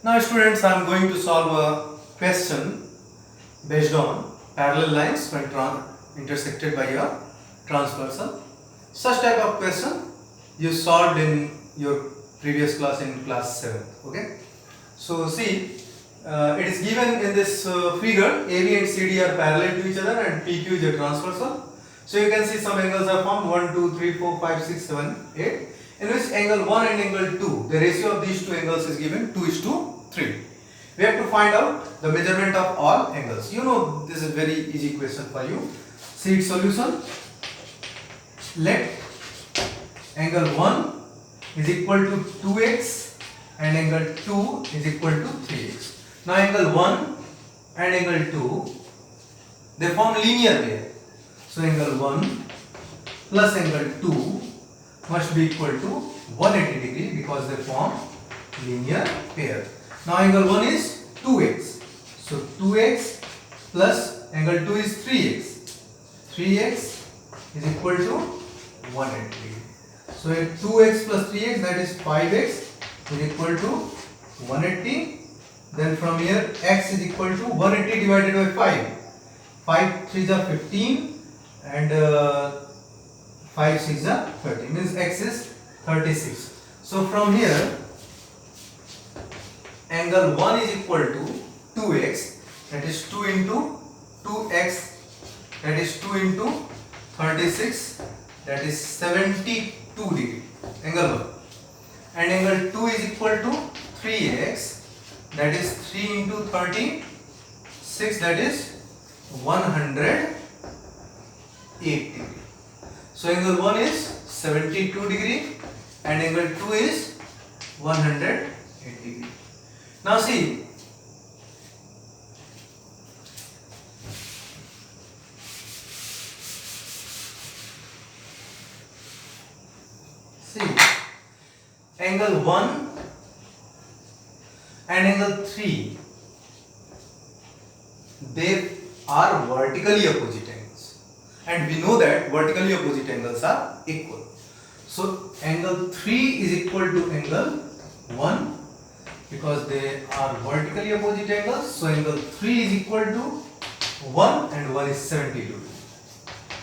Now students, I am going to solve a question based on parallel lines when intersected by a transversal. Such type of question you solved in your previous class in class 7. Okay. So see, it is given in this figure AB and CD are parallel to each other and PQ is a transversal. So you can see some angles are formed 1, 2, 3, 4, 5, 6, 7, 8. In which angle 1 and angle 2, the ratio of these two angles is given 2:3. We have to find out the measurement of all angles. You know this is very easy question for you. See its solution. Let angle 1 is equal to 2x and angle 2 is equal to 3x. Now angle 1 and angle 2, they form linear pair. So angle 1 plus angle 2 must be equal to 180 degree because they form linear pair. Now angle 1 is 2x. So 2x plus angle 2 is 3x. 3x is equal to 180 degree. So 2x plus 3x, that is 5x, is equal to 180. Then from here x is equal to 180 divided by 5. 5 3s are 15 and 5 6 are 30, means x is 36. So from here angle 1 is equal to 2x, that is 2 into 2x, that is 2 into 36, that is 72 degree, angle 1. And angle 2 is equal to 3x, that is 3 into 36, that is 108 degree. So angle 1 is 72 degree and angle 2 is 108 degree. Now see, angle 1 and angle 3, they are vertically opposite angles, and we know that vertically opposite angles are equal. So angle 3 is equal to angle 1 because they are vertically opposite angles. So angle 3 is equal to 1 and 1 is 72.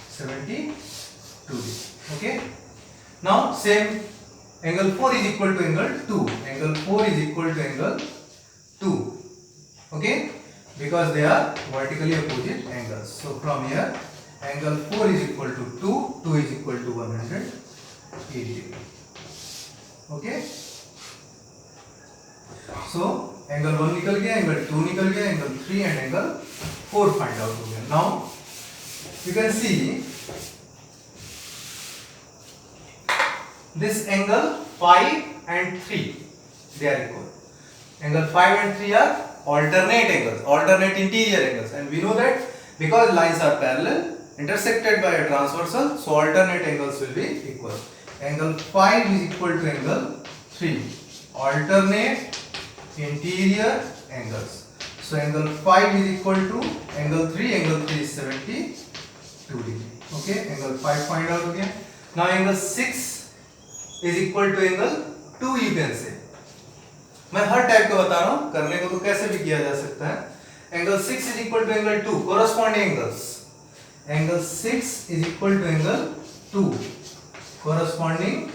72 degree. Okay. Now same, angle 4 is equal to angle 2. Angle 4 is equal to angle 2. Okay, because they are vertically opposite angles. So from here angle 4 is equal to 2, 2 is equal to 180 degree. Okay. So angle 1 निकल गया, angle 2 निकल गया, angle 3 and angle 4 find out हो गया. Now you can see this angle 5 and 3, they are equal. Angle 5 and 3 are alternate angles, alternate interior angles, and we know that because lines are parallel intersected by a transversal, so alternate angles will be equal. Angle 5 is equal to angle 3, alternate interior angles. So angle 5 is equal to angle 3, angle 3 is 72 degree. Okay, angle 5 find out again. Now angle 6 is equal to angle 2, you can say. मैं हर type का बता रहा हूं, करने को तो कैसे भी किया जा सकता है. Angle 6 is equal to angle 2, corresponding angles. Angle 6 is equal to angle 2, corresponding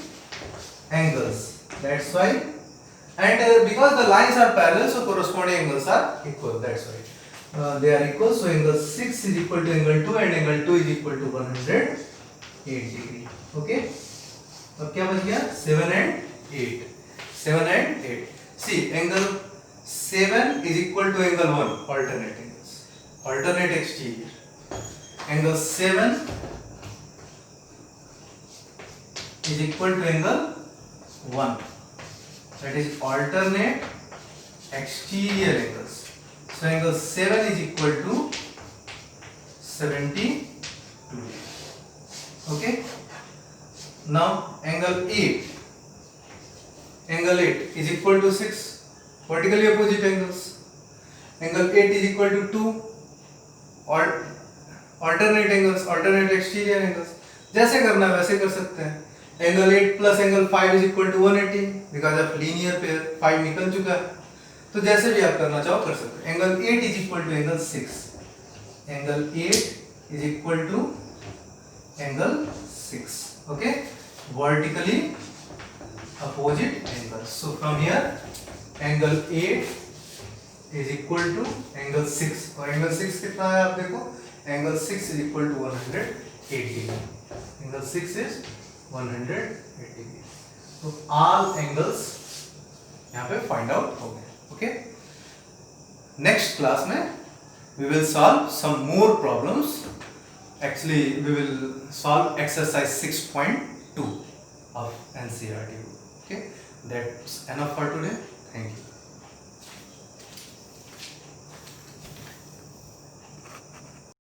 angles. That's why, and because the lines are parallel, so corresponding angles are equal. That's why they are equal. So angle 6 is equal to angle 2 and angle 2 is equal to 108 degree. Okay. अब क्या बच गया? 7 and 8. 7 and 8. See, angle 7 is equal to angle 1, alternate angles, alternate exterior. Angle 7 is equal to angle 1, that is alternate exterior angles. So angle 7 is equal to 72. Okay. Now angle 8, angle 8 is equal to 6, vertically opposite angles. Angle 8 is equal to 2, or alternate angles, alternate exterior angles. जैसे करना वैसे कर सकते हैं. Angle 8 plus angle 5 is equal to 180 because of linear pair. 5 निकल चुका है. तो जैसे भी आप करना चाहो कर सकते हो। Angle 8 is equal to angle 6, angle 8 is equal to angle 6, okay, vertically opposite angles. So from here angle 8 is equal to angle 6, और angle 6 कितना है आप देखो, angle 6 is equal to 108 degree, angle 6 is 108 degree. तो all angles यहाँ पे find out हो गए, okay. Next class में we will solve some more problems. Actually we will solve exercise 6.2 of NCERT. Okay, that's enough for today. Thank you.